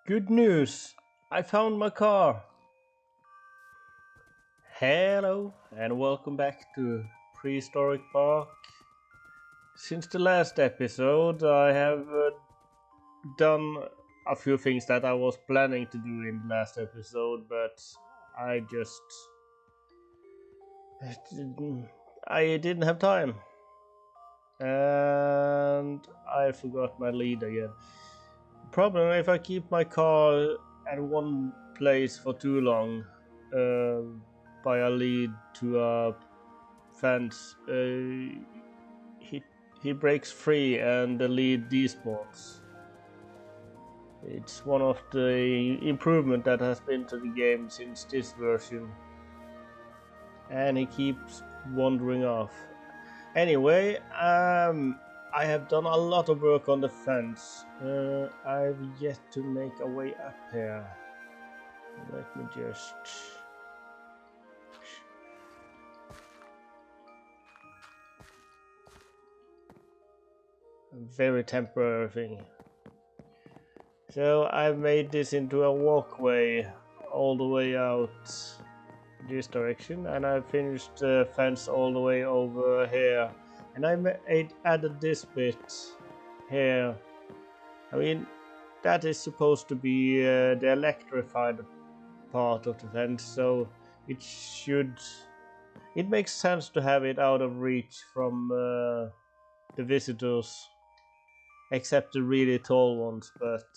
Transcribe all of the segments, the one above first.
Good news! I found my car! Hello and welcome back to Prehistoric Park. Since the last episode I have done a few things that I was planning to do in the last episode, but I didn't have time. And I forgot my lead again. Problem, if I keep my car at one place for too long, by a lead to a fence, he breaks free and the lead despawns. It's one of the improvement that has been to the game since this version, and he keeps wandering off. Anyway, I have done a lot of work on the fence. I've yet to make a way up here. Let me just... A very temporary thing. So I've made this into a walkway all the way out this direction, and I finished the fence all the way over here. And I added this bit here. I mean, that is supposed to be the electrified part of the fence, so it makes sense to have it out of reach from the visitors, except the really tall ones. But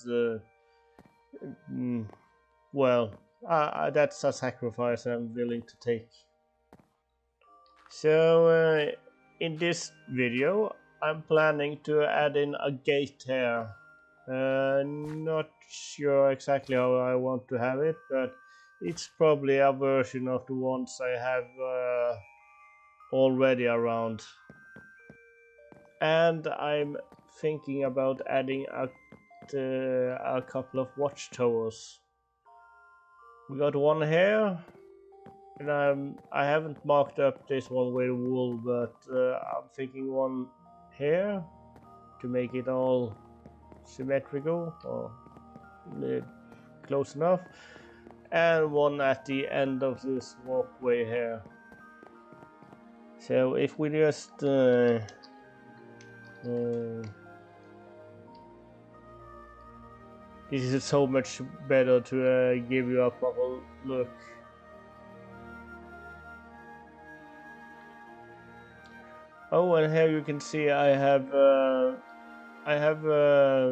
well, that's a sacrifice I'm willing to take. So in this video I'm planning to add in a gate here. Not sure exactly how I want to have it, but it's probably a version of the ones I have already around. And I'm thinking about adding a couple of watchtowers. We got one here, and I haven't marked up this one with wool, but I'm thinking one here to make it all symmetrical or close enough, and one at the end of this walkway here. So if we just this is so much better to give you a proper look. Oh, and here you can see I have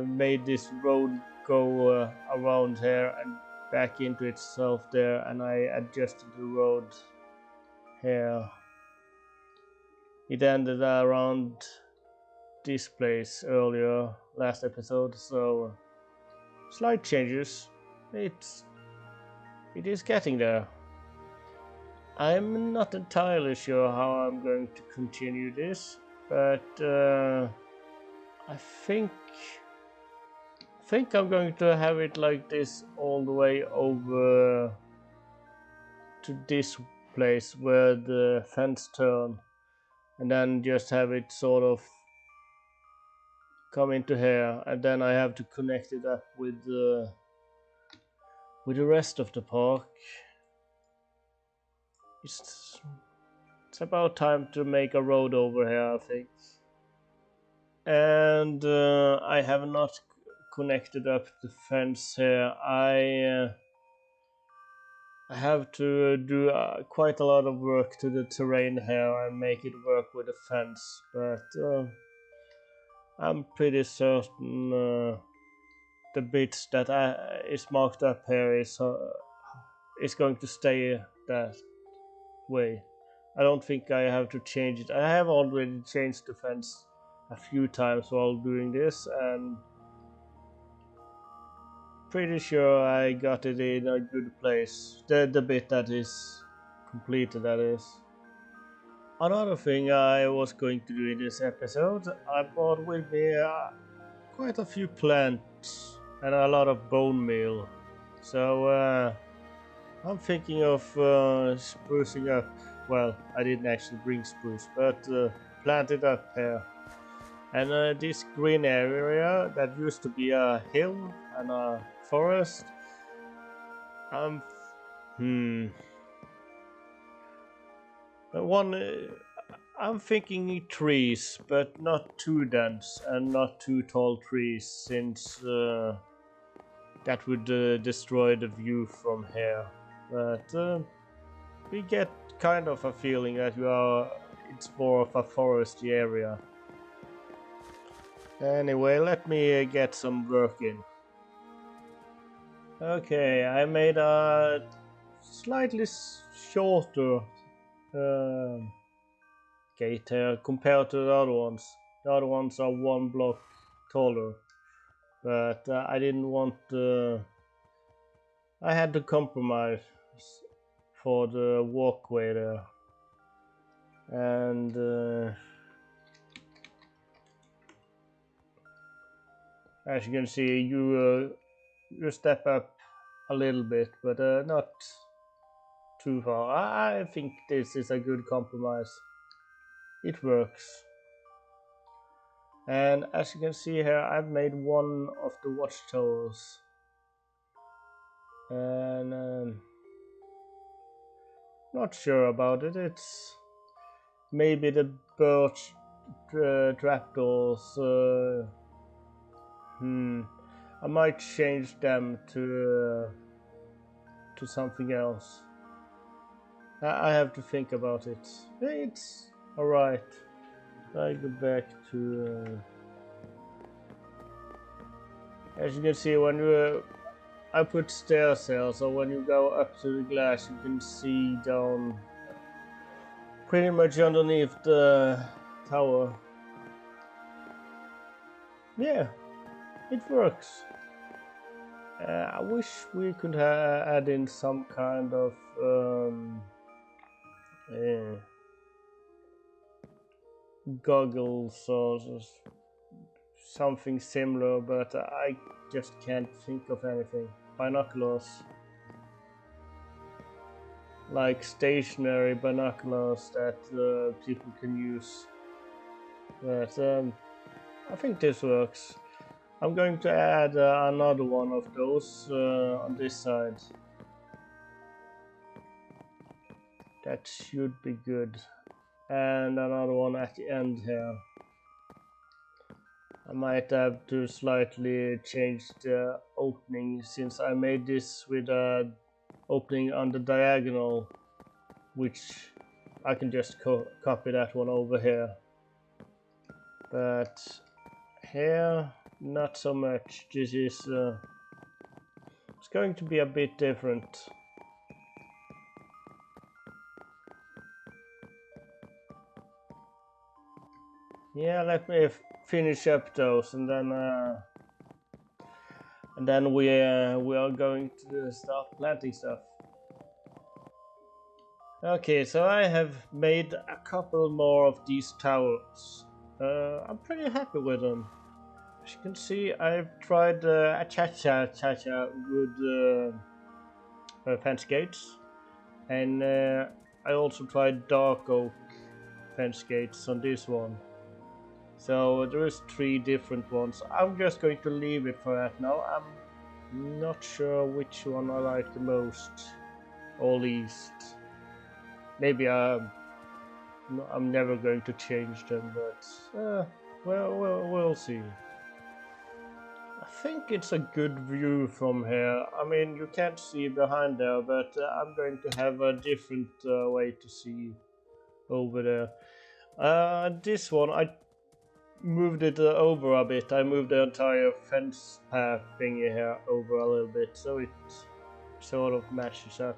made this road go around here and back into itself there, and I adjusted the road here. It ended around this place earlier, last episode, so slight changes. It is getting there. I'm not entirely sure how I'm going to continue this, but I think I'm going to have it like this all the way over to this place where the fence turn, and then just have it sort of come into here, and then I have to connect it up with the rest of the park. It's about time to make a road over here, I think. And I have not connected up the fence here. I have to do quite a lot of work to the terrain here and make it work with the fence, but I'm pretty certain the bits that is marked up here is going to stay that way. I don't think I have to change it. I have already changed the fence a few times while doing this, and pretty sure I got it in a good place. The bit that is completed, that is. Another thing I was going to do in this episode, I brought with me quite a few plants and a lot of bone meal. So I'm thinking of sprucing up. Well, I didn't actually bring spruce, but plant it up here. And this green area that used to be a hill, and a forest. I'm thinking trees, but not too dense and not too tall trees, since that would destroy the view from here. But we get kind of a feeling that it's more of a foresty area. Anyway, let me get some work in. Okay, I made a slightly shorter gate here compared to the other ones. The other ones are 1 block taller, but I didn't want I had to compromise for the walkway there, and as you can see, you step up a little bit, but not too far. I think this is a good compromise. It works. And as you can see here, I've made one of the watchtowers. And not sure about it. It's maybe the birch trapdoors. I might change them to something else. I have to think about it. It's alright. I go back to. As you can see, when I put stair sails, so when you go up to the glass, you can see down pretty much underneath the tower. Yeah, it works. I wish we could add in some kind of goggles or something similar, but I just can't think of anything. Binoculars. Like stationary binoculars that people can use. But I think this works. I'm going to add another one of those on this side. That should be good. And another one at the end here. I might have to slightly change the opening, since I made this with an opening on the diagonal, which I can just copy that one over here. But here, not so much. This is it's going to be a bit different. Yeah, let me finish up those, and then we are going to start planting stuff. Okay, so I have made a couple more of these towers. I'm pretty happy with them. As you can see, I've tried a cha-cha wood fence gates, and I also tried dark oak fence gates on this one. So there's 3 different ones. I'm just going to leave it for that now. I'm not sure which one I like the most or least. Maybe I'm never going to change them, but we'll see. I think it's a good view from here. I mean, you can't see behind there, but I'm going to have a different way to see over there. This one, I moved it over a bit. I moved the entire fence path thingy here over a little bit, so it sort of matches up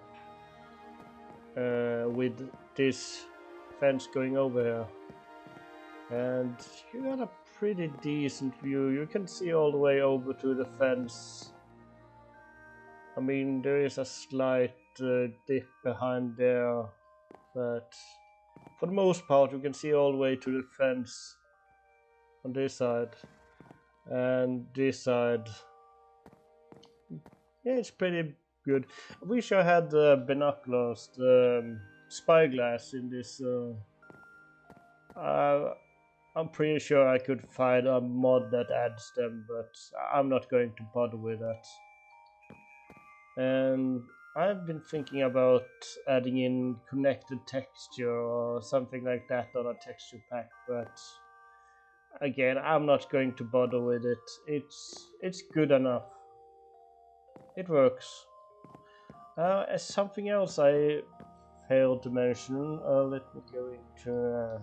with this fence going over here. And you got a pretty decent view. You can see all the way over to the fence. I mean, there is a slight dip behind there, but for the most part you can see all the way to the fence on this side. And this side, yeah, it's pretty good. I wish I had the binoculars, the spyglass in this. I'm pretty sure I could find a mod that adds them, but I'm not going to bother with that. And I've been thinking about adding in connected texture or something like that on a texture pack, but again, I'm not going to bother with it. It's good enough. It works. As something else I failed to mention, let me go into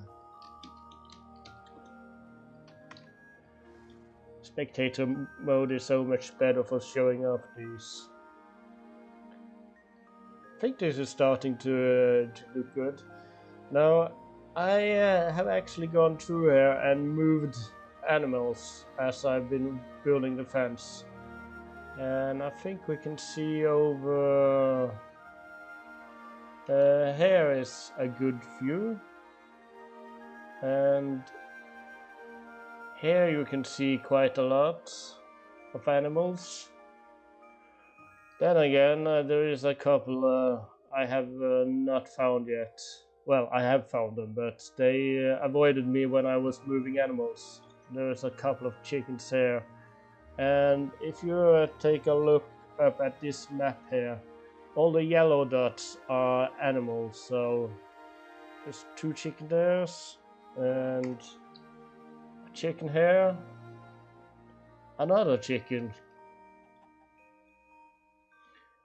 spectator mode is so much better for showing off these. I think this is starting to look good. Now, I have actually gone through here and moved animals as I've been building the fence. And I think we can see over here is a good view. And here you can see quite a lot of animals. Then again, there is a couple I have not found yet. Well, I have found them, but they avoided me when I was moving animals. There's a couple of chickens here. And if you take a look up at this map here, all the yellow dots are animals. So there's 2 chicken there, and a chicken here, another chicken.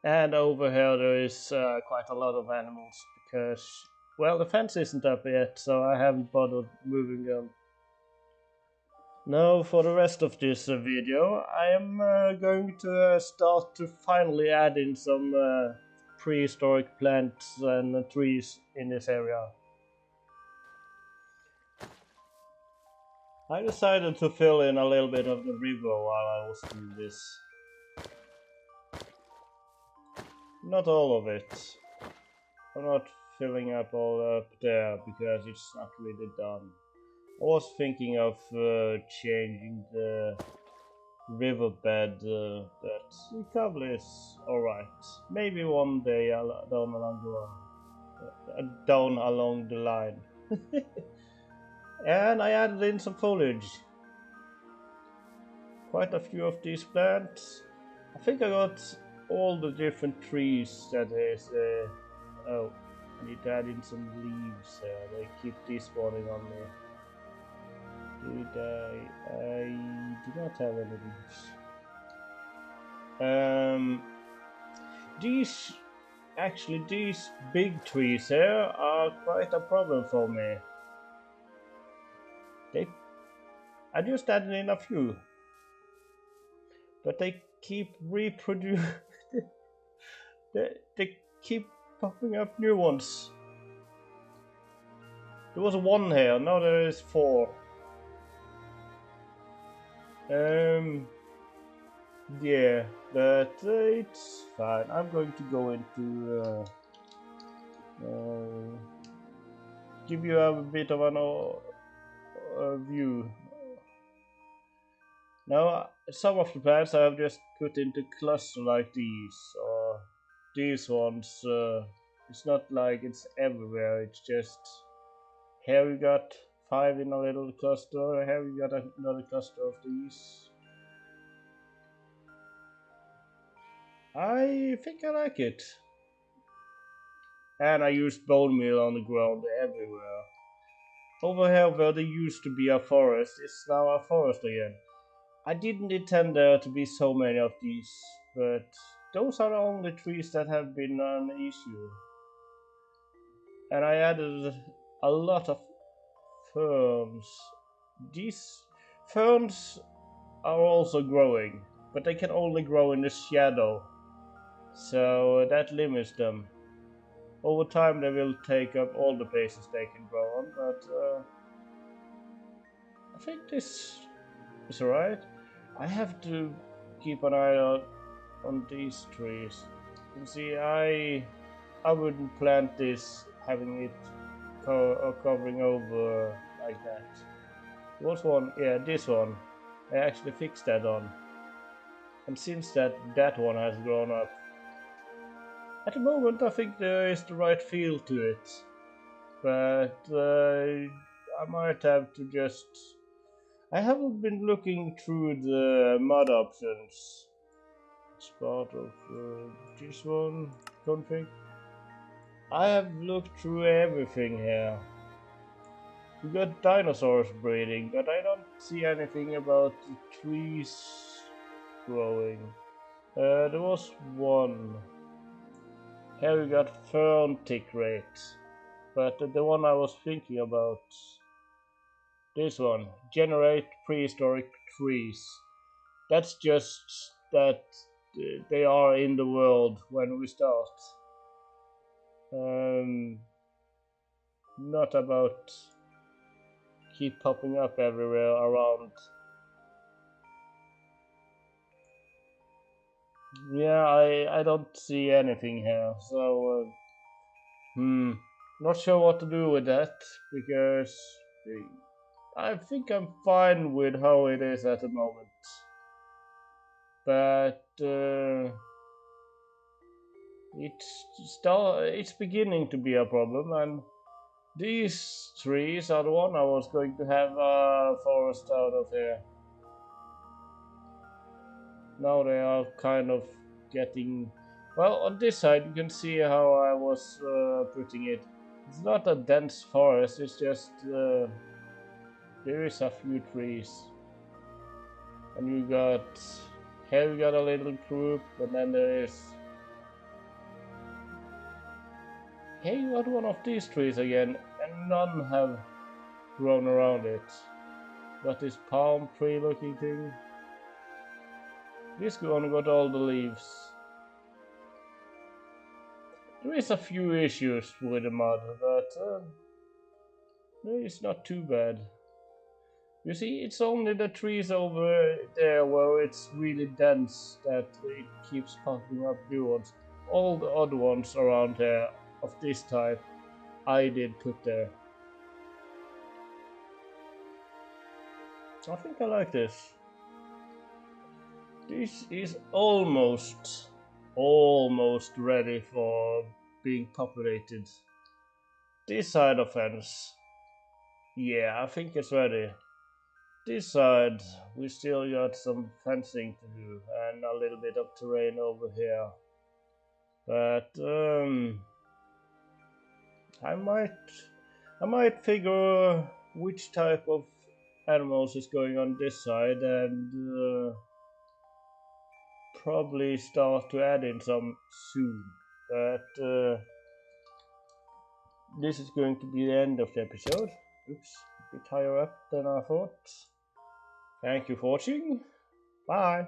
And over here there is quite a lot of animals because, well, the fence isn't up yet, so I haven't bothered moving them. Now for the rest of this video, I am going to start to finally add in some prehistoric plants and trees in this area. I decided to fill in a little bit of the river while I was doing this. Not all of it. I'm not filling up all up there because it's not really done. I was thinking of changing the riverbed, but the cover is alright. Maybe one day down along the line. And I added in some foliage. Quite a few of these plants. I think I got all the different trees that is. Oh, I need to add in some leaves here. They keep despawning on me. I do not have any leaves. These big trees here are quite a problem for me. I just added in a few, but they keep reproducing. they keep popping up new ones. There was 1 here, now there is 4. Yeah, but it's fine. I'm going to go into give you a bit of an view. Now, some of the plants I have just put into cluster like these, or these ones. It's not like it's everywhere. It's just here we got 5 in a little cluster. Here we got another cluster of these. I think I like it. And I used bone meal on the ground everywhere. Over here where there used to be a forest, it's now a forest again. I didn't intend there to be so many of these, but those are the only trees that have been an issue. And I added a lot of ferns. These ferns are also growing, but they can only grow in the shadow, so that limits them. Over time they will take up all the places they can grow on, but I think this is alright. I have to keep an eye out on these trees. You can see I wouldn't plant this having it covering over like that. There was one, yeah, this one. I actually fixed that on. And since that one has grown up. At the moment I think there is the right feel to it. But I might have to just... I haven't been looking through the mod options. It's part of this one config. I have looked through everything here. We got dinosaurs breeding, but I don't see anything about the trees growing. There was one. Here we got fern tick rate, but the one I was thinking about, this one, generate prehistoric trees. That's just that they are in the world when we start. Not about keep popping up everywhere around. Yeah, I don't see anything here, so not sure what to do with that, because I think I'm fine with how it is at the moment. But it's beginning to be a problem, and these trees are the one I was going to have a forest out of here. Now they are kind of getting... Well, on this side you can see how I was putting it. It's not a dense forest, it's just there is a few trees. And you got... Here we got a little group, and then there is... Here you got one of these trees again, and none have grown around it. Got this palm tree looking thing. This one got all the leaves. There is a few issues with the mod, but it's not too bad. You see, it's only the trees over there where it's really dense that it keeps popping up new ones. All the other ones around here of this type, I did put there. I think I like this. This is almost ready for being populated. This side of fence, yeah, I think it's ready. This side, we still got some fencing to do and a little bit of terrain over here. But I might figure which type of animals is going on this side and probably start to add in some soon. But this is going to be the end of the episode. Oops, a bit higher up than I thought. Thank you for watching. Bye.